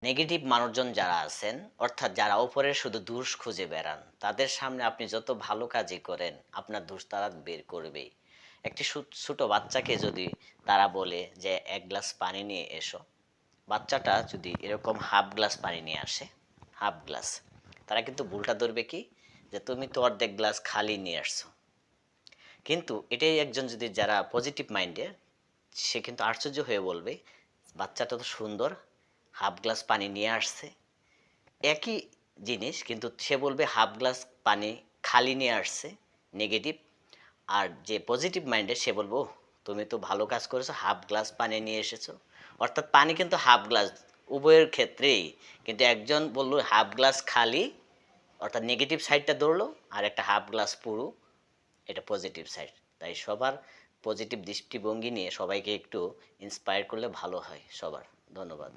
Negative মানুষজন যারা আছেন, অর্থাৎ যারা উপরে শুধু দোষ খুঁজে বেড়ান, তাদের সামনে আপনি যত ভালো কাজই করেন, আপনার দোষ তারা বের করবেই। একটি ছোট বাচ্চাকে যদি তারা বলে যে ১ গ্লাস পানি নিয়ে এসো, বাচ্চাটা যদি এরকম হাফ গ্লাস পানি নিয়ে আসে, হাফ গ্লাস, তারা কিন্তু ভুলটা ধরবে কি, যে তুমি তো অর্ধেক গ্লাস খালি নিয়ে আসছো। কিন্তু এটাই একজন যদি যারা পজিটিভ মাইন্ডের, সে কিন্তু আশ্চর্য হয়ে বলবে, বাচ্চাটা তো সুন্দর, হাফ গ্লাস পানি নিয়ে আসছে। একই জিনিস কিন্তু সে বলবে হাফ গ্লাস পানি খালি নিয়ে আসছে, নেগেটিভ। আর যে পজিটিভ মাইন্ডের সে বলবো, "ওহ, তুমি তো ভালো কাজ করেছো, হাফ গ্লাস পানি নিয়ে এসেছো।" অর্থাৎ পানি কিন্তু হাফ গ্লাস, উভয়ের ক্ষেত্রেই। কিন্তু একজন বললো হাফ গ্লাস খালি, অর্থাৎ নেগেটিভ সাইডটা ধরলো, আর একটা হাফ গ্লাস পুরো, এটা পজিটিভ সাইড। তাই সবার পজিটিভ দৃষ্টিভঙ্গি নিয়ে সবাইকে একটু ইন্সপায়ার করলে ভালো হয় সবার। ধন্যবাদ।